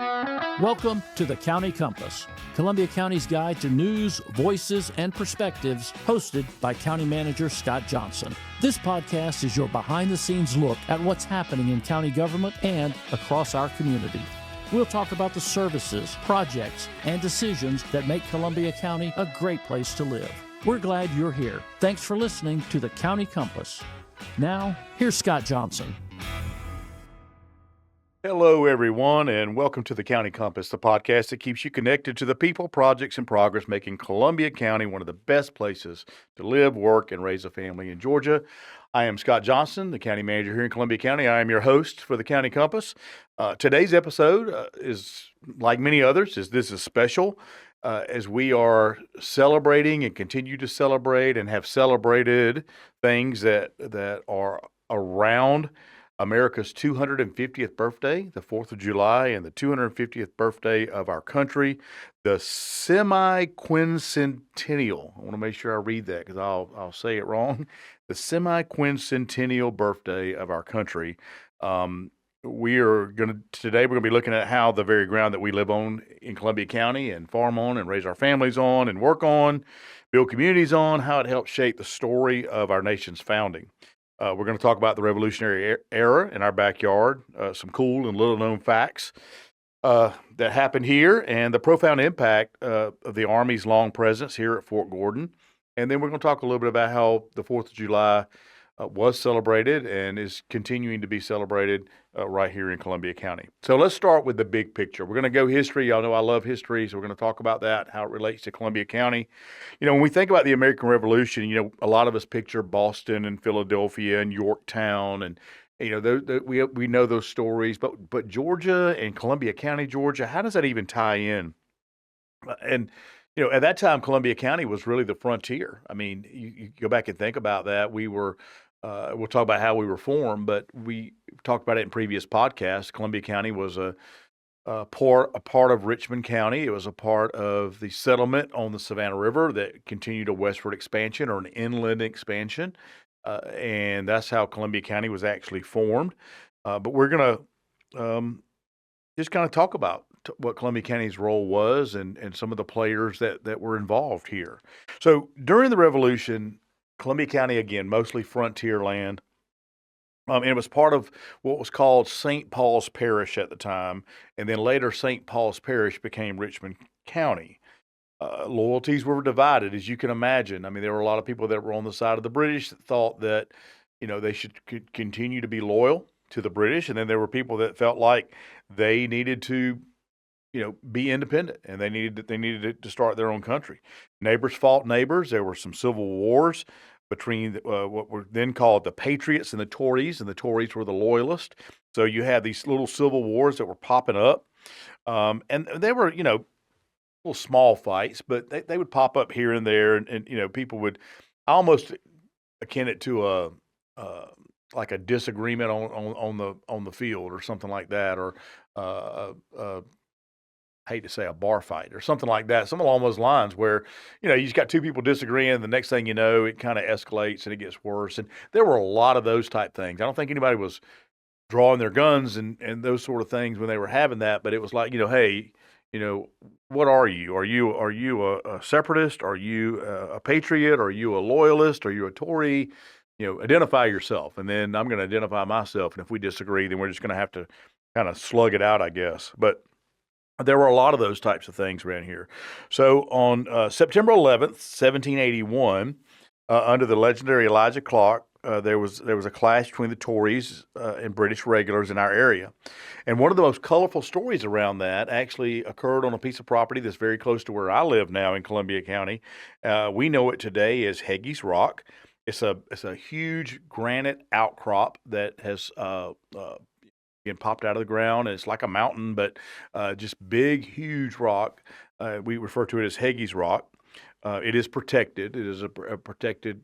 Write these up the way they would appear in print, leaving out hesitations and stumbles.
Welcome to the County Compass, Columbia County's guide to news, voices, and perspectives, hosted by County Manager Scott Johnson. This podcast is your behind-the-scenes look at what's happening in county government and across our community. We'll talk about the services, projects, and decisions that make Columbia County a great place to live. We're glad you're here. Thanks for listening to the County Compass. Now, here's Scott Johnson. Hello, everyone, and welcome to the County Compass, the podcast that keeps you connected to the people, projects, and progress making Columbia County one of the best places to live, work, and raise a family in Georgia. I am Scott Johnson, the County Manager here in Columbia County. I am your host for the County Compass. Today's episode is, like many others, this is special as we are celebrating and continue to celebrate and have celebrated things that are around America's 250th birthday, the 4th of July, and the 250th birthday of our country, the semi-quincentennial. I want to make sure I read that because I'll say it wrong. The semi-quincentennial birthday of our country. Today we're going to be looking at how the very ground that we live on in Columbia County and farm on and raise our families on and work on, build communities on, how it helps shape the story of our nation's founding. We're going to talk about the Revolutionary Era in our backyard, some cool and little-known facts that happened here, and the profound impact of the Army's long presence here at Fort Gordon. And then we're going to talk a little bit about how the 4th of July was celebrated and is continuing to be celebrated right here in Columbia County. So let's start with the big picture. We're going to go history. Y'all know I love history, so we're going to talk about that, how it relates to Columbia County. You know, when we think about the American Revolution, you know, a lot of us picture Boston and Philadelphia and Yorktown, and you know, we know those stories. But Georgia and Columbia County, Georgia, how does that even tie in? And you know, at that time, Columbia County was really the frontier. I mean, you go back and think about that. We'll talk about how we were formed, but we talked about it in previous podcasts. Columbia County was a part of Richmond County. It was a part of the settlement on the Savannah River that continued a westward expansion or an inland expansion, and that's how Columbia County was actually formed. But we're going to just kind of talk about what Columbia County's role was and some of the players that were involved here. So during the Revolution, Columbia County, again, mostly frontier land, and it was part of what was called St. Paul's Parish at the time, and then later St. Paul's Parish became Richmond County. Loyalties were divided, as you can imagine. I mean, there were a lot of people that were on the side of the British that thought that, you know, they should continue to be loyal to the British, and then there were people that felt like they needed to, you know, be independent, and they needed to start their own country. Neighbors fought neighbors. There were some civil wars between what were then called the Patriots and the Tories were the Loyalists. So you had these little civil wars that were popping up, and they were, you know, little small fights, but they would pop up here and there, and you know, people would almost akin it to like a disagreement on the field or something like that, or hate to say a bar fight or something like that, some along those lines where, you know, you just got two people disagreeing, and the next thing you know, it kind of escalates and it gets worse. And there were a lot of those type things. I don't think anybody was drawing their guns and those sort of things when they were having that, but it was like, you know, hey, you know, what are you? Are you a separatist? Are you a patriot? Are you a loyalist? Are you a Tory? You know, identify yourself, and then I'm going to identify myself. And if we disagree, then we're just going to have to kind of slug it out, I guess. But there were a lot of those types of things around here. So on September 11th, 1781, under the legendary Elijah Clark, there was a clash between the Tories and British regulars in our area. And one of the most colorful stories around that actually occurred on a piece of property that's very close to where I live now in Columbia County. We know it today as Heggies Rock. It's a huge granite outcrop that has getting popped out of the ground, and it's like a mountain, but just big, huge rock. We refer to it as Heggies Rock. It is protected. It is a protected,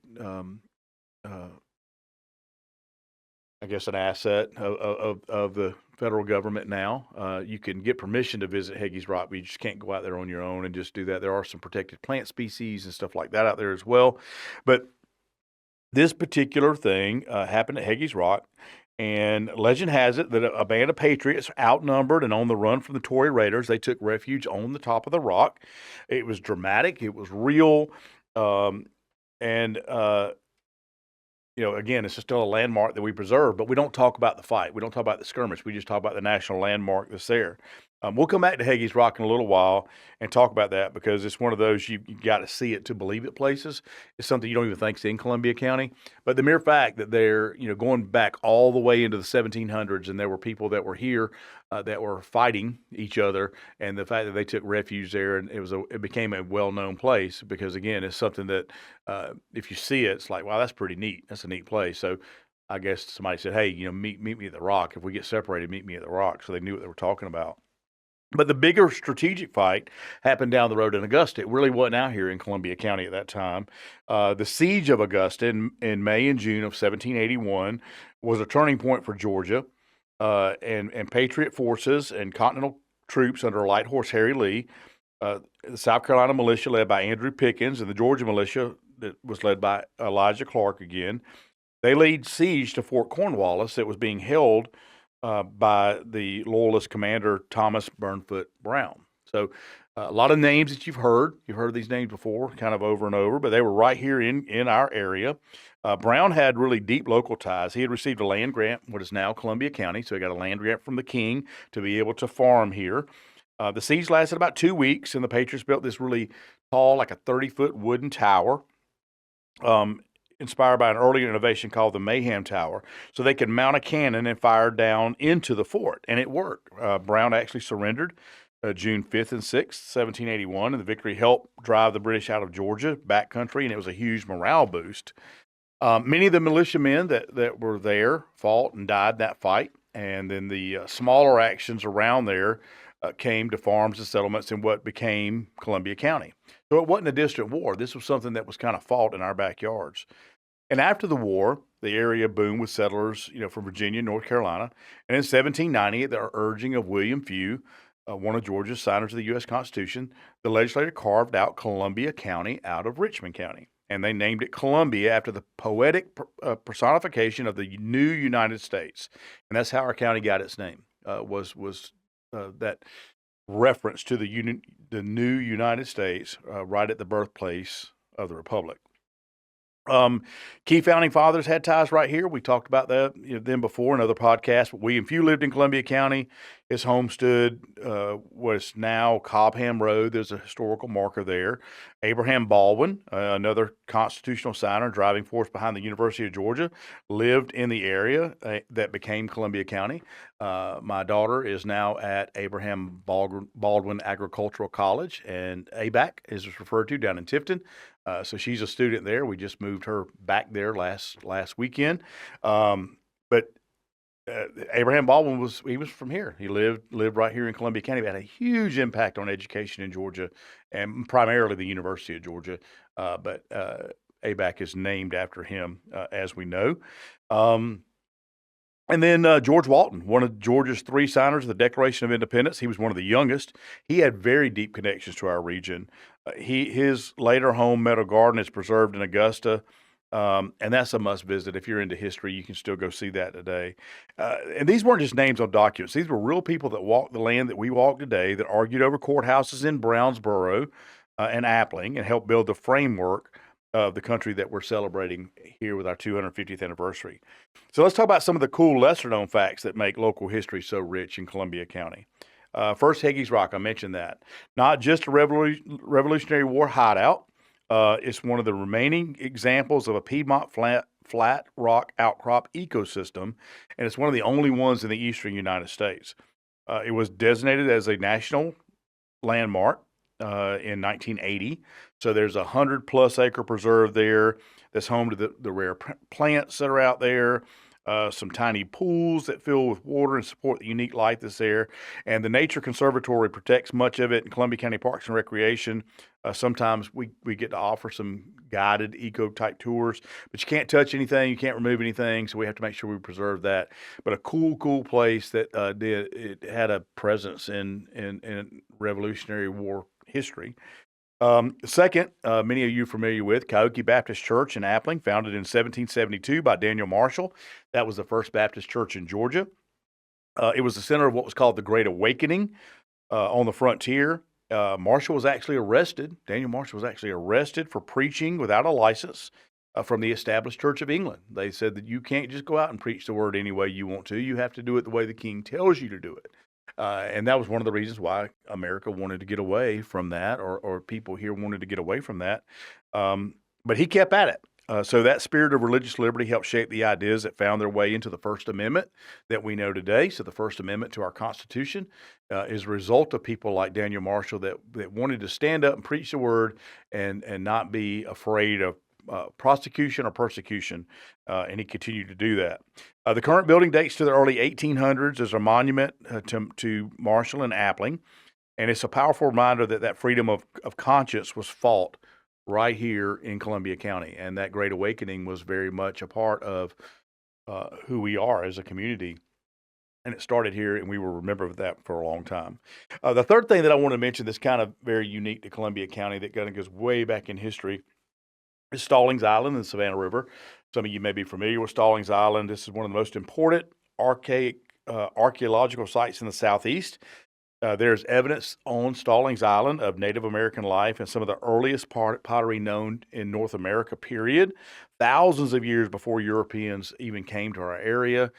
I guess, an asset of the federal government now. You can get permission to visit Heggies Rock, but you just can't go out there on your own and just do that. There are some protected plant species and stuff like that out there as well. But this particular thing happened at Heggies Rock, And legend has it that a band of patriots, outnumbered and on the run from the Tory Raiders, they took refuge on the top of the rock. It was dramatic. It was real. Um, and again, it's still a landmark that we preserve, but we don't talk about the fight. We don't talk about the skirmish. We just talk about the national landmark that's there. We'll come back to Hagee's Rock in a little while and talk about that, because it's one of those you got to see it to believe it places. It's something you don't even think is in Columbia County. But the mere fact that they're going back all the way into the 1700s, and there were people that were here that were fighting each other, and the fact that they took refuge there, and it became a well-known place, because again, it's something that if you see it, it's like, wow, that's pretty neat. That's a neat place. So I guess somebody said, hey, meet me at the Rock. If we get separated, meet me at the Rock. So they knew what they were talking about. But the bigger strategic fight happened down the road in Augusta. It really wasn't out here in Columbia County at that time. The siege of Augusta in May and June of 1781 was a turning point for Georgia, and Patriot forces and Continental troops under Light Horse Harry Lee, the South Carolina militia led by Andrew Pickens, and the Georgia militia that was led by Elijah Clark again. They laid siege to Fort Cornwallis that was being held by the Loyalist commander Thomas Burnfoot Brown. So a lot of names that you've heard. You've heard these names before, kind of over and over, but they were right here in our area. Brown had really deep local ties. He had received a land grant, what is now Columbia County, so he got a land grant from the king to be able to farm here. The siege lasted about 2 weeks, and the Patriots built this really tall, like a 30-foot wooden tower, inspired by an earlier innovation called the Mayhem Tower, so they could mount a cannon and fire down into the fort, and it worked. Brown actually surrendered June 5th and 6th, 1781, and the victory helped drive the British out of Georgia, backcountry, and it was a huge morale boost. Many of the militiamen that were there fought and died in that fight, and then the smaller actions around there came to farms and settlements in what became Columbia County. So it wasn't a distant war. This was something that was kind of fought in our backyards. And after the war, the area boomed with settlers, from Virginia, North Carolina. And in 1790, at the urging of William Few, one of Georgia's signers of the U.S. Constitution, the legislature carved out Columbia County out of Richmond County. And they named it Columbia after the poetic personification of the new United States. And that's how our county got its name, was that reference to the new United States, right at the birthplace of the Republic. Key founding fathers had ties right here. We talked about that them before in other podcasts. But William Few lived in Columbia County. His home stood was now Cobham Road. There's a historical marker there. Abraham Baldwin, another constitutional signer, driving force behind the University of Georgia, lived in the area that became Columbia County. My daughter is now at Abraham Baldwin Agricultural College, and ABAC is referred to, down in Tifton. So she's a student there. We just moved her back there last weekend. But Abraham Baldwin was from here. He lived right here in Columbia County. He had a huge impact on education in Georgia, and primarily the University of Georgia. But ABAC is named after him, as we know. And then George Walton, one of Georgia's 3 signers of the Declaration of Independence. He was one of the youngest. He had very deep connections to our region. His later home, Meadow Garden, is preserved in Augusta, and that's a must visit. If you're into history, you can still go see that today. And these weren't just names on documents. These were real people that walked the land that we walk today, that argued over courthouses in Brownsboro and Appling, and helped build the framework of the country that we're celebrating here with our 250th anniversary. So let's talk about some of the cool lesser-known facts that make local history so rich in Columbia County. First, Hagee's Rock, I mentioned that. Not just a Revolutionary War hideout. It's one of the remaining examples of a Piedmont flat rock outcrop ecosystem, and it's one of the only ones in the eastern United States. It was designated as a national landmark in 1980. So there's a 100+ acre preserve there that's home to the rare plants that are out there, some tiny pools that fill with water and support the unique life that's there. And the Nature Conservatory protects much of it, and Columbia County Parks and Recreation. Sometimes we get to offer some guided eco-type tours, but you can't touch anything, you can't remove anything, so we have to make sure we preserve that. But a cool place that it had a presence in Revolutionary War history. Second, many of you are familiar with Cahokia Baptist Church in Appling, founded in 1772 by Daniel Marshall. That was the first Baptist church in Georgia. It was the center of what was called the Great Awakening on the frontier. Marshall was actually arrested. Daniel Marshall was actually arrested for preaching without a license from the Established Church of England. They said that you can't just go out and preach the word any way you want to. You have to do it the way the king tells you to do it. And that was one of the reasons why America wanted to get away from that, or people here wanted to get away from that. But he kept at it. So that spirit of religious liberty helped shape the ideas that found their way into the First Amendment that we know today. So the First Amendment to our Constitution is a result of people like Daniel Marshall that wanted to stand up and preach the word and not be afraid of prosecution or persecution, and he continued to do that. The current building dates to the early 1800s as a monument to Marshall and Appling, and it's a powerful reminder that freedom of conscience was fought right here in Columbia County, and that Great Awakening was very much a part of who we are as a community. And it started here, and we will remember that for a long time. The third thing that I want to mention that's kind of very unique to Columbia County that kind of goes way back in history is Stallings Island in the Savannah River. Some of you may be familiar with Stallings Island. This is one of the most important archaeological sites in the Southeast. There's evidence on Stallings Island of Native American life and some of the earliest pottery known in North America, period. Thousands of years before Europeans even came to our area,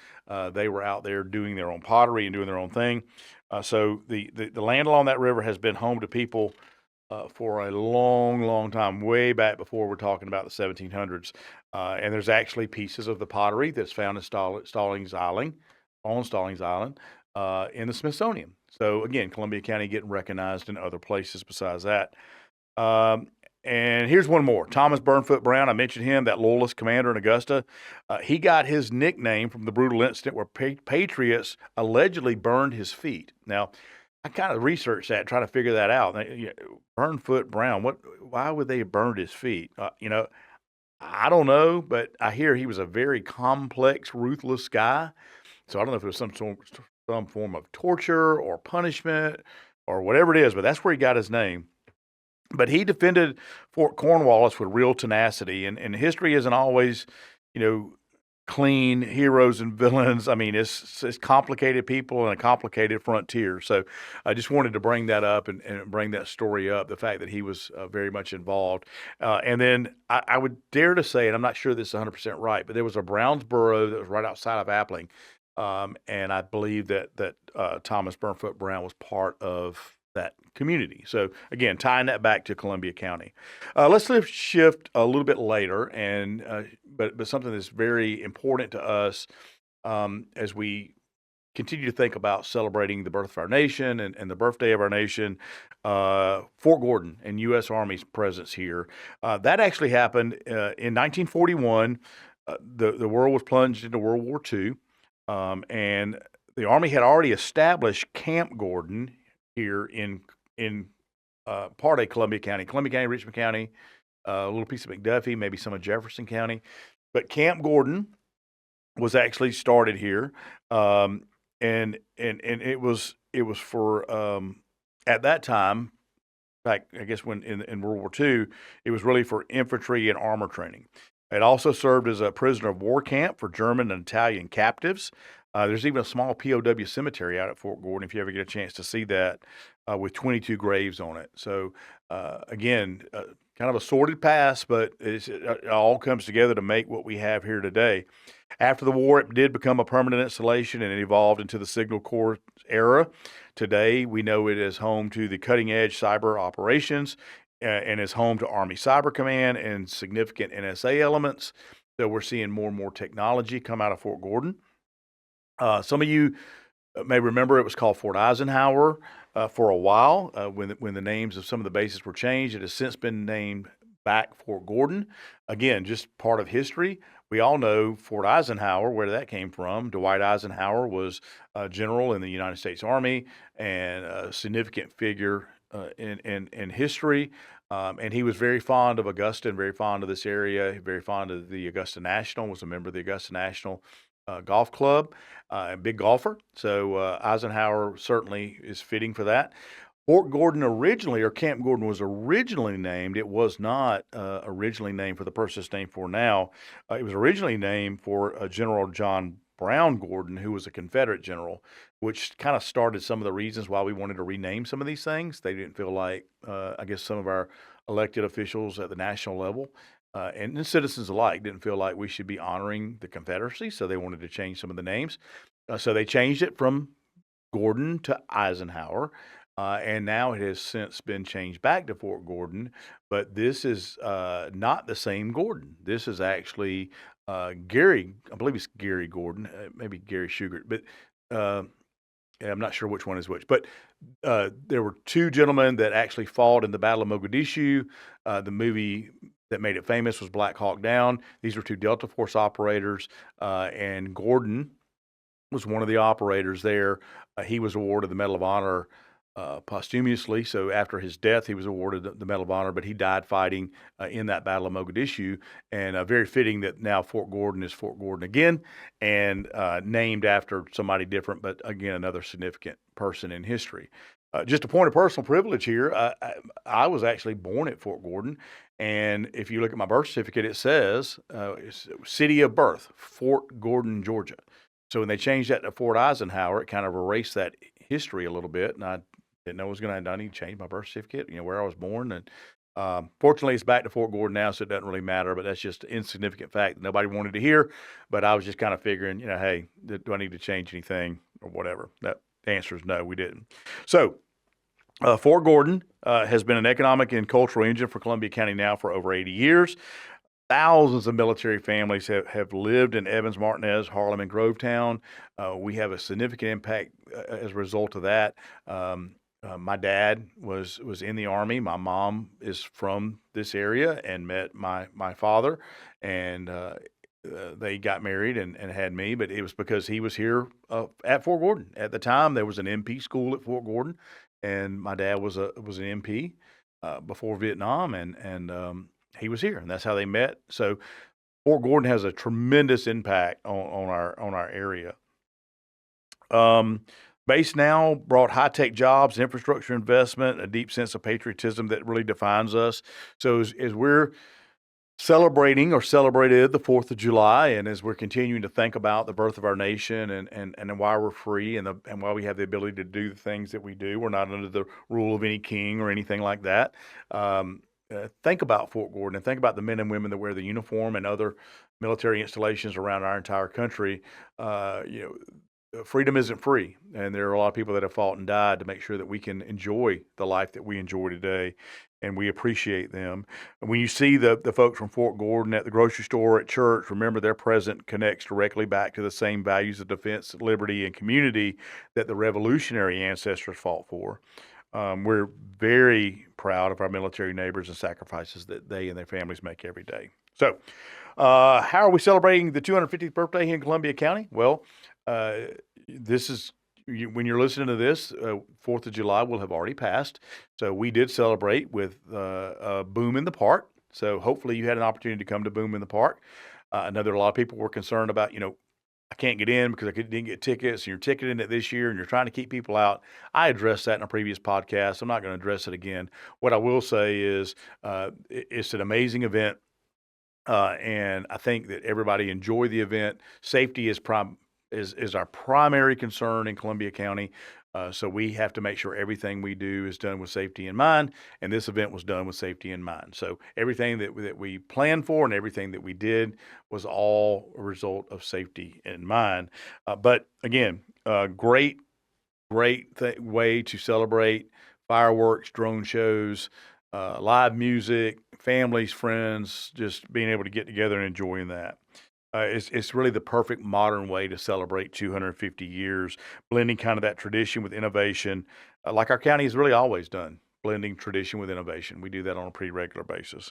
they were out there doing their own pottery and doing their own thing. So the land along that river has been home to people for a long, long time, way back before we're talking about the 1700s. And there's actually pieces of the pottery that's found in Stallings Island, on Stallings Island, in the Smithsonian. So again, Columbia County getting recognized in other places besides that. And here's one more. Thomas Burnfoot Brown, I mentioned him, that Loyalist commander in Augusta. He got his nickname from the brutal incident where patriots allegedly burned his feet. Now, I kind of researched that, trying to figure that out. Burnfoot Brown, why would they have burned his feet? I don't know, but I hear he was a very complex, ruthless guy. So I don't know if it was some form of torture or punishment or whatever it is, but that's where he got his name. But he defended Fort Cornwallis with real tenacity, and history isn't always, clean heroes and villains. I mean, it's complicated people and a complicated frontier. So I just wanted to bring that up and bring that story up, the fact that he was very much involved. And then I would dare to say, and I'm not sure this is 100% right, but there was a Brownsboro that was right outside of Appling. And I believe that Thomas Burnfoot Brown was part of that community. So again, tying that back to Columbia County. Let's shift a little bit later, and but something that's very important to us as we continue to think about celebrating the birth of our nation and the birthday of our nation. Fort Gordon and U.S. Army's presence here. That actually happened in 1941. The world was plunged into World War II, and the Army had already established Camp Gordon here in part of Columbia County, Richmond County, a little piece of McDuffie, maybe some of Jefferson County. But Camp Gordon was actually started here, and it was for at that time. In fact, I guess when in World War II, it was really for infantry and armor training. It also served as a prisoner of war camp for German and Italian captives. There's even a small POW cemetery out at Fort Gordon, if you ever get a chance to see that, with 22 graves on it. So, again, kind of a sordid past, but it all comes together to make what we have here today. After the war, it did become a permanent installation, and it evolved into the Signal Corps era. Today, we know it is home to the cutting-edge cyber operations and is home to Army Cyber Command and significant NSA elements. So we're seeing more and more technology come out of Fort Gordon. Some of you may remember it was called Fort Eisenhower for a while when the names of some of the bases were changed. It has since been named back Fort Gordon. Again, just part of history. We all know Fort Eisenhower, where that came from. Dwight Eisenhower was a general in the United States Army and a significant figure in history. And he was very fond of Augusta and very fond of this area, very fond of the Augusta National, was a member of the Augusta National Golf Club, a big golfer. So Eisenhower certainly is fitting for that. Fort Gordon originally, or Camp Gordon was originally named, it was not originally named for the person it's named for now. It was originally named for General John Brown Gordon, who was a Confederate general, which kind of started some of the reasons why we wanted to rename some of these things. They didn't feel like, I guess, some of our elected officials at the national level and citizens alike didn't feel like we should be honoring the Confederacy, so they wanted to change some of the names. So they changed it from Gordon to Eisenhower. And now it has since been changed back to Fort Gordon, but this is not the same Gordon. This is actually Gary, I believe it's Gary Gordon, maybe Gary Shugart, but yeah, I'm not sure which one is which. But there were two gentlemen that actually fought in the Battle of Mogadishu. The movie that made it famous was Black Hawk Down. These were two Delta Force operators, and Gordon was one of the operators there. He was awarded the Medal of Honor posthumously. So after his death, he was awarded the Medal of Honor, but he died fighting in that Battle of Mogadishu. And very fitting that now Fort Gordon is Fort Gordon again, and named after somebody different, but again, another significant person in history. Just a point of personal privilege here. I was actually born at Fort Gordon. And if you look at my birth certificate, it says city of birth, Fort Gordon, Georgia. So when they changed that to Fort Eisenhower, it kind of erased that history a little bit. And I didn't know it was going to have done. He changed my birth certificate, where I was born. And fortunately, it's back to Fort Gordon now, so it doesn't really matter. But that's just an insignificant fact that nobody wanted to hear. But I was just kind of figuring, hey, do I need to change anything or whatever? That answer is no, we didn't. So Fort Gordon has been an economic and cultural engine for Columbia County now for over 80 years. Thousands of military families have lived in Evans, Martinez, Harlem, and Grovetown. We have a significant impact as a result of that. My dad was in the Army. My mom is from this area and met my father, and they got married and had me, but it was because he was here at Fort Gordon. At the time, there was an MP school at Fort Gordon, and my dad was an MP before Vietnam, and he was here, and that's how they met. So Fort Gordon has a tremendous impact on our area. Base now brought high-tech jobs, infrastructure investment, a deep sense of patriotism that really defines us. So as we're celebrating or celebrated the 4th of July, and as we're continuing to think about the birth of our nation and why we're free and why we have the ability to do the things that we do, we're not under the rule of any king or anything like that. Think about Fort Gordon and think about the men and women that wear the uniform and other military installations around our entire country. Freedom isn't free, and there are a lot of people that have fought and died to make sure that we can enjoy the life that we enjoy today, and we appreciate them. And when you see the folks from Fort Gordon at the grocery store, at church, remember their presence connects directly back to the same values of defense, liberty, and community that the revolutionary ancestors fought for. We're very proud of our military neighbors and sacrifices that they and their families make every day. So, how are we celebrating the 250th birthday here in Columbia County? Well, this is, when you're listening to this, 4th of July will have already passed. So we did celebrate with Boom in the Park. So hopefully you had an opportunity to come to Boom in the Park. I know that a lot of people were concerned about, I can't get in because I didn't get tickets, and you're ticketing it this year and you're trying to keep people out. I addressed that in a previous podcast. I'm not going to address it again. What I will say is it's an amazing event, and I think that everybody enjoyed the event. Safety is our primary concern in Columbia County. So we have to make sure everything we do is done with safety in mind, and this event was done with safety in mind. So everything that we planned for and everything that we did was all a result of safety in mind. But again, great way to celebrate: fireworks, drone shows, live music, families, friends, just being able to get together and enjoying that. It's really the perfect modern way to celebrate 250 years, blending kind of that tradition with innovation, like our county has really always done, blending tradition with innovation. We do that on a pretty regular basis.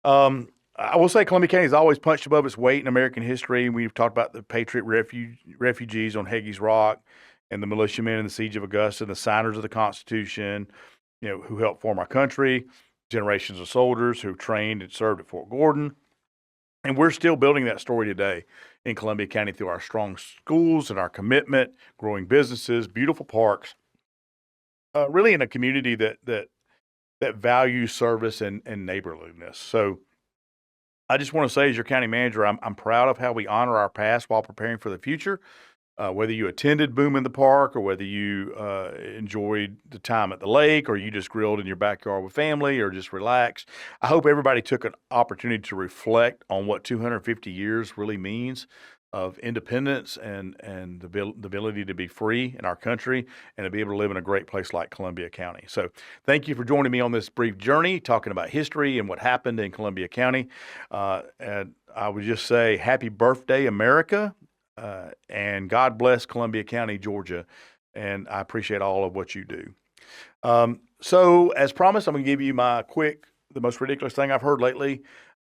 I will say Columbia County has always punched above its weight in American history. We've talked about the Patriot refugees on Hagee's Rock and the militiamen in the Siege of Augusta, the signers of the Constitution, who helped form our country, generations of soldiers who trained and served at Fort Gordon. And we're still building that story today in Columbia County through our strong schools and our commitment, growing businesses, beautiful parks, really in a community that values service and neighborliness. So I just want to say, as your county manager, I'm proud of how we honor our past while preparing for the future. Whether you attended Boom in the Park, or whether you enjoyed the time at the lake, or you just grilled in your backyard with family, or just relaxed, I hope everybody took an opportunity to reflect on what 250 years really means of independence and the ability to be free in our country and to be able to live in a great place like Columbia County. So thank you for joining me on this brief journey talking about history and what happened in Columbia County. And I would just say happy birthday, America. And God bless Columbia County, Georgia. And I appreciate all of what you do. So as promised, I'm going to give you the most ridiculous thing I've heard lately.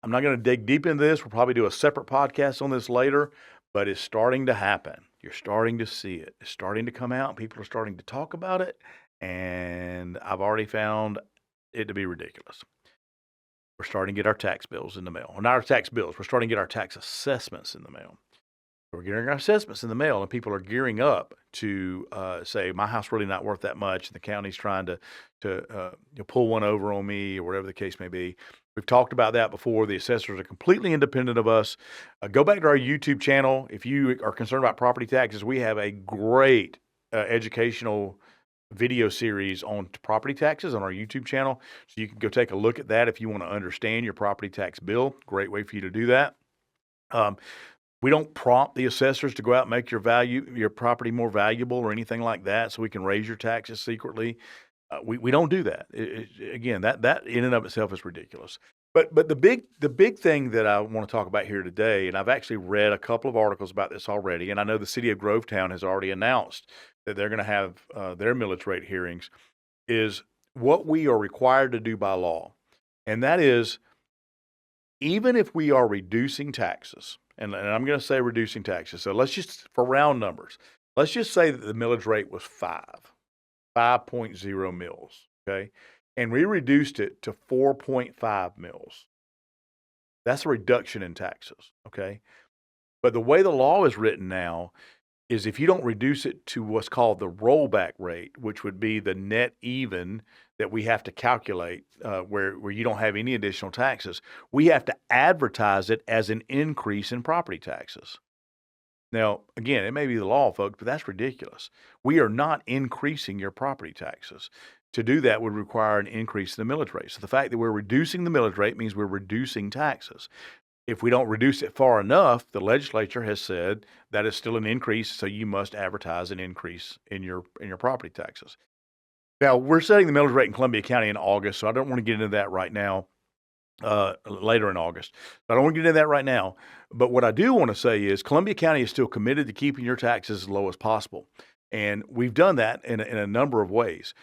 I'm not going to dig deep into this. We'll probably do a separate podcast on this later, but it's starting to happen. You're starting to see it. It's starting to come out. People are starting to talk about it. And I've already found it to be ridiculous. We're starting to get our tax bills in the mail. Well, not our tax bills. We're starting to get our tax assessments in the mail. We're getting our assessments in the mail, and people are gearing up to say, my house really not worth that much, and the county's trying to pull one over on me, or whatever the case may be. We've talked about that before. The assessors are completely independent of us. Go back to our YouTube channel. If you are concerned about property taxes, we have a great educational video series on property taxes on our YouTube channel. So you can go take a look at that if you want to understand your property tax bill. Great way for you to do that. We don't prompt the assessors to go out and make your property more valuable or anything like that, so we can raise your taxes secretly. We don't do that. Again, that in and of itself is ridiculous. But the big thing that I want to talk about here today, and I've actually read a couple of articles about this already, and I know the city of Grovetown has already announced that they're going to have their millage rate hearings, is what we are required to do by law, and that is, even if we are reducing taxes. And I'm going to say reducing taxes. So let's just, for round numbers, let's just say that the millage rate was 5.0 mils, okay? And we reduced it to 4.5 mils. That's a reduction in taxes, okay? But the way the law is written now is if you don't reduce it to what's called the rollback rate, which would be the net even that we have to calculate where you don't have any additional taxes, we have to advertise it as an increase in property taxes. Now, again, it may be the law, folks, but that's ridiculous. We are not increasing your property taxes. To do that would require an increase in the millage rate. So the fact that we're reducing the millage rate means we're reducing taxes. If we don't reduce it far enough, the legislature has said that is still an increase, so you must advertise an increase in your property taxes. Now, we're setting the millage rate in Columbia County in August, so I don't want to get into that right now, later in August. I don't want to get into that right now. But what I do want to say is Columbia County is still committed to keeping your taxes as low as possible. And we've done that in a number of ways.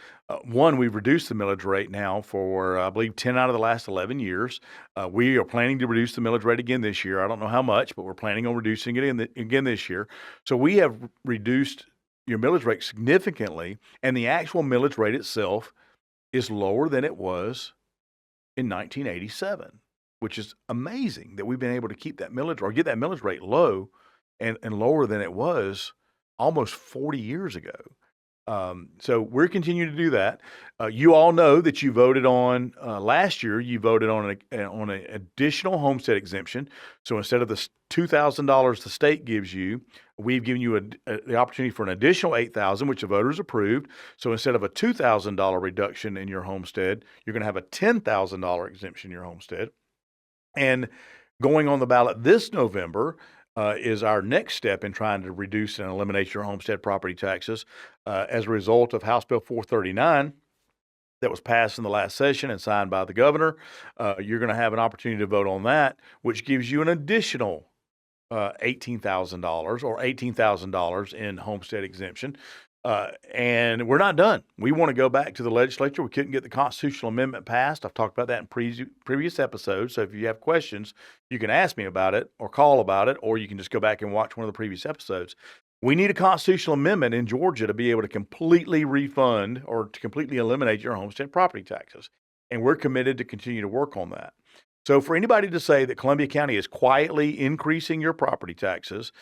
One, we've reduced the millage rate now for, I believe, 10 out of the last 11 years. We are planning to reduce the millage rate again this year. I don't know how much, but we're planning on reducing it again this year. So we have reduced your millage rate significantly, and the actual millage rate itself is lower than it was in 1987, which is amazing that we've been able to keep that millage or get that millage rate low and lower than it was almost 40 years ago. So we're continuing to do that. You all know that you voted on last year. You voted on an additional homestead exemption. So instead of the $2,000 the state gives you, we've given you the opportunity for an additional $8,000, which the voters approved. So instead of a $2,000 reduction in your homestead, you're going to have a $10,000 exemption in your homestead. And going on the ballot this November is our next step in trying to reduce and eliminate your homestead property taxes as a result of House Bill 439 that was passed in the last session and signed by the governor. You're going to have an opportunity to vote on that, which gives you an additional $18,000 or $18,000 in homestead exemption. And we're not done. We want to go back to the legislature. We couldn't get the constitutional amendment passed. I've talked about that in previous episodes. So if you have questions, you can ask me about it or call about it, or you can just go back and watch one of the previous episodes. We need a constitutional amendment in Georgia to be able to completely refund or to completely eliminate your homestead property taxes. And we're committed to continue to work on that. So for anybody to say that Columbia County is quietly increasing your property taxes,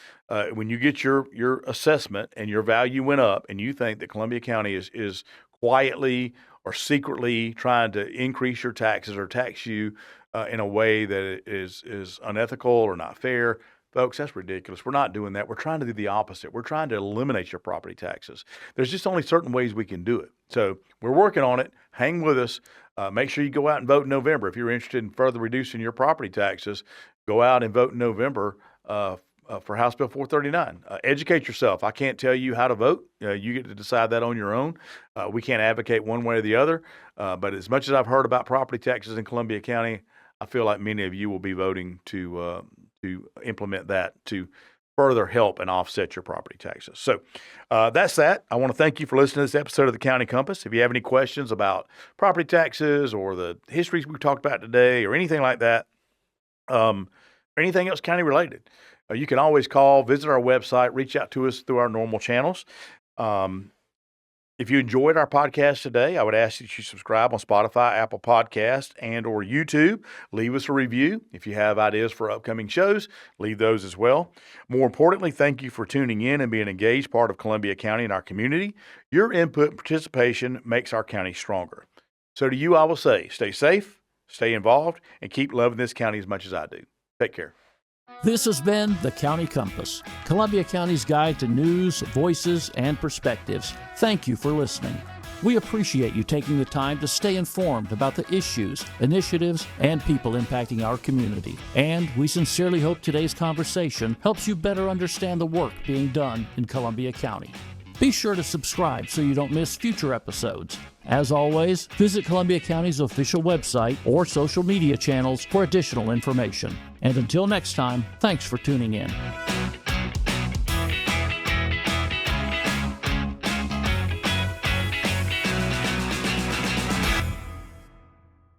when you get your assessment and your value went up and you think that Columbia County is quietly or secretly trying to increase your taxes or tax you in a way that is unethical or not fair. Folks, that's ridiculous. We're not doing that. We're trying to do the opposite. We're trying to eliminate your property taxes. There's just only certain ways we can do it. So we're working on it. Hang with us. Make sure you go out and vote in November. If you're interested in further reducing your property taxes, go out and vote in November for House Bill 439. Educate yourself. I can't tell you how to vote. You get to decide that on your own. We can't advocate one way or the other. But as much as I've heard about property taxes in Columbia County, I feel like many of you will be voting to implement that to further help and offset your property taxes. So that's that. I want to thank you for listening to this episode of the County Compass. If you have any questions about property taxes or the histories we talked about today or anything like that, or anything else county related, you can always call, visit our website, reach out to us through our normal channels. If you enjoyed our podcast today, I would ask that you subscribe on Spotify, Apple Podcast, and or YouTube. Leave us a review. If you have ideas for upcoming shows, leave those as well. More importantly, thank you for tuning in and being an engaged part of Columbia County and our community. Your input and participation makes our county stronger. So to you, I will say, stay safe, stay involved, and keep loving this county as much as I do. Take care. This has been the County Compass, Columbia County's guide to news, voices, and perspectives. Thank you for listening. We appreciate you taking the time to stay informed about the issues, initiatives, and people impacting our community. And we sincerely hope today's conversation helps you better understand the work being done in Columbia County. Be sure to subscribe so you don't miss future episodes. As always, visit Columbia County's official website or social media channels for additional information. And until next time, thanks for tuning in.